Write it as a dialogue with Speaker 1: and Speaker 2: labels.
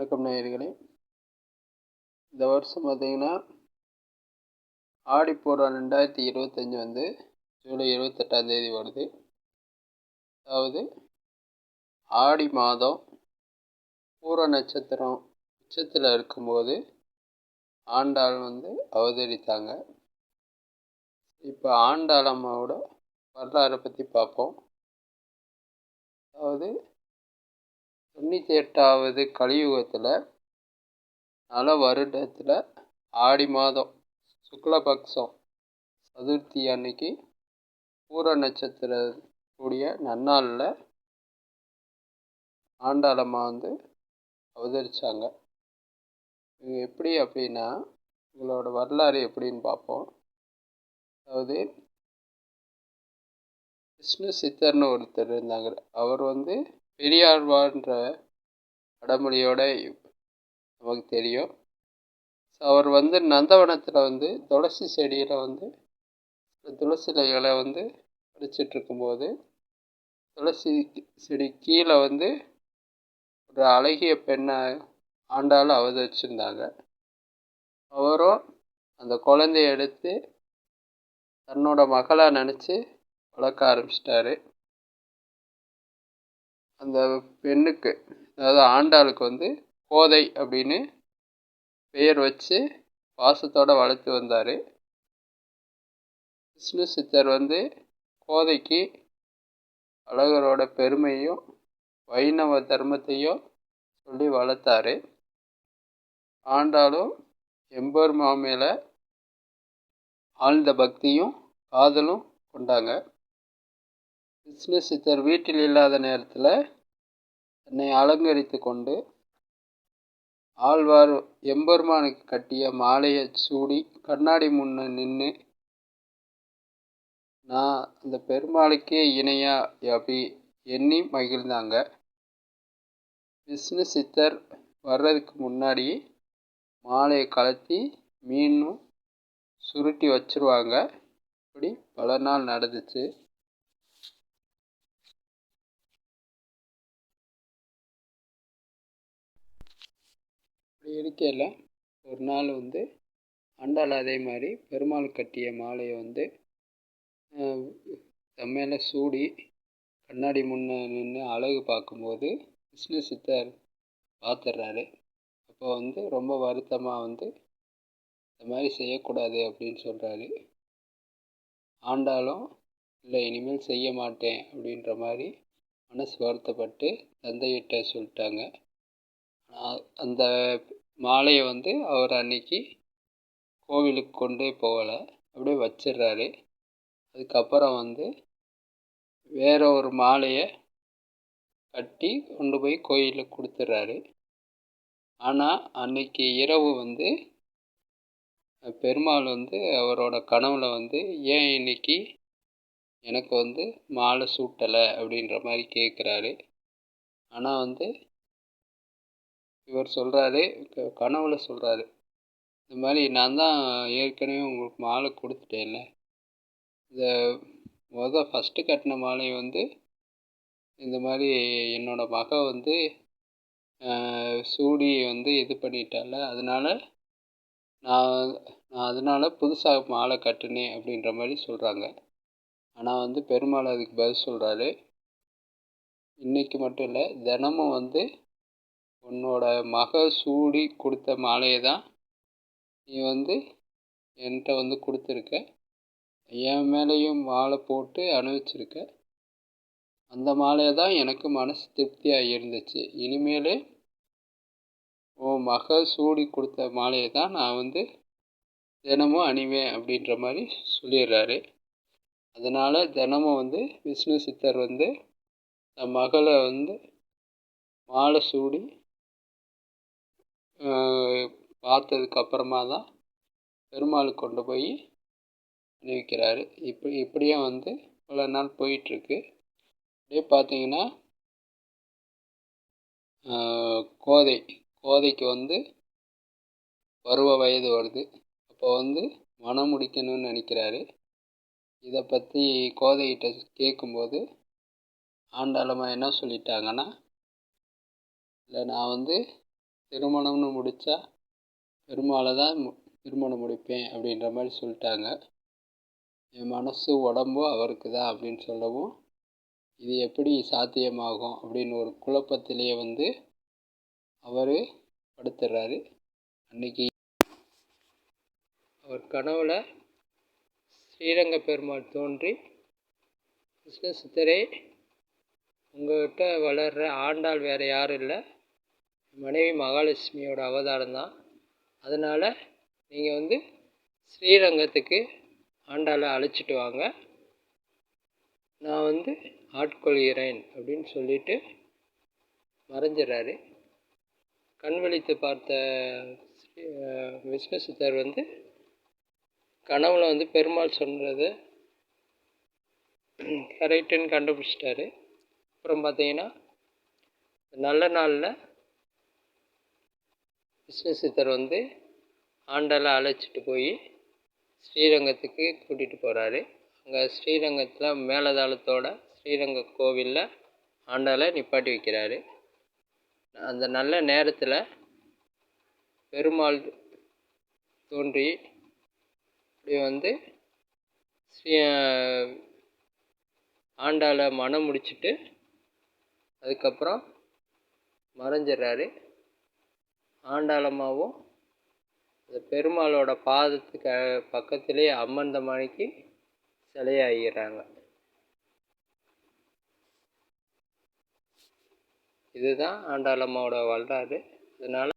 Speaker 1: வணக்கம் நேயர்களே. இந்த வருஷம் பார்த்திங்கன்னா ஆடிப்பூரம் 2025 வந்து ஜூலை 28 வருது. அதாவது ஆடி மாதம் பூர நட்சத்திரம் உச்சத்தில் இருக்கும்போது ஆண்டாள் வந்து அவதரித்தாங்க. இப்போ ஆண்டாள் அம்மாவோட வரலாறை பற்றி பார்ப்போம். அதாவது 98வது கலியுகத்தில் நல வருடத்தில் ஆடி மாதம் சுக்லபக்ஷம் சதுர்த்தி அன்னைக்கு பூர நட்சத்திர கூடிய நன்னாளில் ஆண்டாளம்மா வந்து அவதரித்தாங்க. இது எப்படி அப்படின்னா, இவங்களோட வரலாறு எப்படின்னு பார்ப்போம். அதாவது விஷ்ணு சித்தர்னு ஒருத்தர் இருந்தாங்க. அவர் வந்து பெரியாழ்வார்ன்ற வடமொழியோட நமக்கு தெரியும். அவர் வந்து நந்தவனத்தில் வந்து துளசி செடியில் வந்து துளசி இலைகளை வந்து பறிச்சிட்டு இருக்கும்போது துளசி செடி கீழே வந்து ஒரு அழகிய பெண்ணை ஆண்டாள் அவதரிச்சிருந்தாங்க. அவரும் அந்த குழந்தைய எடுத்து தன்னோட மகளாக நினச்சி வளர்க்க ஆரம்பிச்சிட்டாரு. அந்த பெண்ணுக்கு, அதாவது ஆண்டாளுக்கு வந்து கோதை அப்படின்னு பெயர் வச்சு பாசத்தோடு வளர்த்து வந்தார். விஷ்ணு சித்தர் வந்து கோதைக்கு அழகரோட பெருமையும் வைணவ தர்மத்தையும் சொல்லி வளர்த்தாரு. ஆண்டாளும் எம்பெருமான் மேலே ஆழ்ந்த பக்தியும் காதலும் கொண்டாங்க. விஷ்ணு சித்தர் வீட்டில் இல்லாத நேரத்தில் தன்னை அலங்கரித்து கொண்டு ஆழ்வார் எம்பெருமானுக்கு கட்டிய மாலையை சூடி கண்ணாடி முன்ன நின்று, நான் அந்த பெருமாளுக்கே இணையா அப்படி எண்ணி மகிழ்ந்தாங்க. விஷ்ணு சித்தர் வர்றதுக்கு முன்னாடி மாலையை கலத்தி மீனும் சுருட்டி வச்சுருவாங்க. இப்படி பல நாள் நடந்துச்சு. இப்படி இருக்கையில் ஒரு நாள் வந்து ஆண்டாள் அதே மாதிரி பெருமாள் கட்டிய மாலையை வந்து மேலே சூடி கண்ணாடி முன்னே நின்று அழகு பார்க்கும்போது விஷ்ணு சித்தர் பார்த்துடுறாரு. அப்போ வந்து ரொம்ப வருத்தமாக வந்து இந்த மாதிரி செய்யக்கூடாது அப்படின்னு சொல்கிறாரு. ஆண்டாலும் இல்லை, இனிமேல் செய்ய மாட்டேன் அப்படின்ற மாதிரி மனசு வருத்தப்பட்டு தந்தையிட்ட சொல்லிட்டாங்க. அந்த மாலையை வந்து அவர் அன்னைக்கு கோவிலுக்கு கொண்டே போகலை, அப்படியே வச்சிடுறாரு. அதுக்கப்புறம் வந்து வேற ஒரு மாலையை கட்டி கொண்டு போய் கோயிலுக்கு கொடுத்துட்றாரு. ஆனால் அன்னைக்கு இரவு வந்து பெருமாள் வந்து அவரோட கனவுல வந்து ஏன் இன்னைக்கு எனக்கு வந்து மாலை சூட்டலை அப்படின்ற மாதிரி கேட்குறாரு. ஆனால் வந்து இவர் சொல்கிறாரு, கனவுல சொல்கிறாரு, இந்த மாதிரி நான் தான் ஏற்கனவே உங்களுக்கு மாலை கொடுத்துட்டேன்ல, இந்த ஃபஸ்ட்டு கட்டின மாலையை வந்து இந்த மாதிரி என்னோட மக வந்து சூடி வந்து இது பண்ணிட்டால, அதனால் நான் அதனால் புதுசாக மாலை கட்டினேன் அப்படின்ற மாதிரி சொல்கிறாங்க. ஆனால் வந்து பெருமாள் அதுக்கு பதில் சொல்கிறாரு, இன்றைக்கி மட்டும் இல்லை, தினமும் வந்து உன்னோட மக சூடி கொடுத்த மாலையை தான் நீ வந்து என்கிட்ட வந்து கொடுத்துருக்க, என் மேலேயும் மாலை போட்டு அணிவிச்சிருக்க. அந்த மாலையை தான் எனக்கு மனசு திருப்தியாக இருந்துச்சு. இனிமேல் உன் மக சூடி கொடுத்த மாலையை தான் நான் வந்து தினமும் அணிவேன் அப்படின்ற மாதிரி சொல்லிடுறாரு. அதனால் தினமும் வந்து விஷ்ணு சித்தர் வந்து தன் மகளை வந்து மாலை சூடி பார்த்ததுக்கப்புறமா தான் பெருமாளுக்கு கொண்டு போய் அணிவிக்கிறாரு. இப்படியே வந்து பல நாள் போயிட்டுருக்கு. அப்படியே பார்த்தீங்கன்னா கோதைக்கு வந்து பருவ வயது வருது. அப்போ வந்து மனம் முடிக்கணும்னு நினைக்கிறாரு. இதை பற்றி கோதைகிட்ட கேட்கும்போது ஆண்டாளம்மா என்ன சொல்லிட்டாங்கன்னா, இல்லை, நான் வந்து திருமணம்னு முடித்தா பெருமாளை தான் திருமணம் முடிப்பேன் அப்படின்ற மாதிரி சொல்லிட்டாங்க. என் மனசு உடம்பும் அவருக்கு தான் அப்படின்னு சொல்லவும், இது எப்படி சாத்தியமாகும் அப்படின்னு ஒரு குழப்பத்திலேயே வந்து அவர் படுத்துடுறாரு. அன்னைக்கு அவர் கனவுல ஸ்ரீரங்க பெருமாள் தோன்றி, விஷ்ணு சித்தரே, உங்கள்கிட்ட வளர்கிற ஆண்டாள் வேறு யாரும் இல்லை, மனைவி மகாலட்சுமியோட அவதாரம் தான். அதனால் நீங்கள் வந்து ஸ்ரீரங்கத்துக்கு ஆண்டாளை அழைச்சிட்டு வாங்க, நான் வந்து ஆட்கொள்கிறேன் அப்படின்னு சொல்லிட்டு மறைஞ்சிடறாரு. கண் விழித்து பார்த்த விஷ்ணு சித்தர் வந்து கனவுல வந்து பெருமாள் சொன்னது கரெக்டுன்னு கண்டுபிடிச்சிட்டாரு. அப்புறம் பார்த்தீங்கன்னா நல்ல நாளில் விஷ்ணு சித்தர் வந்து ஆண்டாளை அழைச்சிட்டு போய் ஸ்ரீரங்கத்துக்கு கூட்டிகிட்டு போகிறாரு. அங்கே ஸ்ரீரங்கத்தில் மேலதாளத்தோட ஸ்ரீரங்க கோவிலில் ஆண்டாளை நிப்பாட்டி வைக்கிறாரு. அந்த நல்ல நேரத்தில் பெருமாள் தோன்றி இப்படி வந்து ஆண்டாளை மனம் முடிச்சுட்டு அதுக்கப்புறம் மறைஞ்சிட்றாரு. ஆண்டாளம்மாவும் அந்த பெருமாளோட பாதத்துக்கு பக்கத்துலேயே அமர்ந்த மணிக்கு சிலையாகிறாங்க. இதுதான் ஆண்டாளம்மாவோட வரலாறு. அதனால்